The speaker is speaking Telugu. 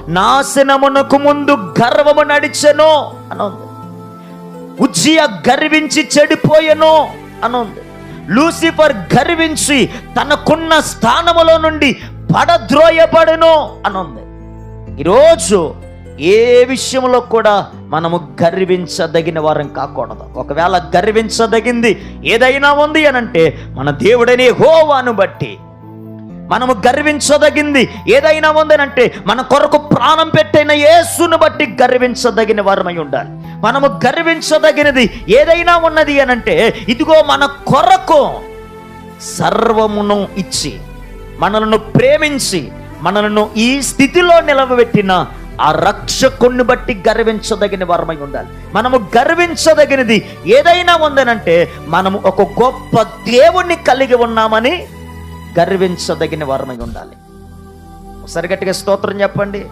నాశనమునకు ముందు గర్వము నడిచెను అని ఉంది. ఉజ్జియా గర్వించి చెడిపోయెను అని ఉంది. లూసిఫర్ గర్వించి తనకున్న స్థానములో నుండి పడద్రోయబడును అని ఉంది. ఈరోజు ఏ విషయంలో కూడా మనము గర్వించదగిన వారం కాకూడదు. ఒకవేళ గర్వించదగింది ఏదైనా ఉంది అనంటే మన దేవుడనే యెహోవాను బట్టి. మనము గర్వించదగింది ఏదైనా ఉందనంటే మన కొరకు ప్రాణం పెట్టిన యేసును బట్టి గర్వించదగిన వారమై ఉండాలి. మనము గర్వించదగినది ఏదైనా ఉన్నది అనంటే ఇదిగో మన కొరకు సర్వమును ఇచ్చి మనలను ప్రేమించి మనలను ఈ స్థితిలో నిలవబెట్టిన ఆ రక్షకుణ్ణి బట్టి గర్వించదగిన వారమై ఉండాలి. మనము గర్వించదగినది ఏదైనా ఉందనంటే మనము ఒక గొప్ప దేవుణ్ణి కలిగి ఉన్నామని గర్వించదగిన వారమై ఉండాలి. ఒకసారి గట్టిగా స్తోత్రం చెప్పండి.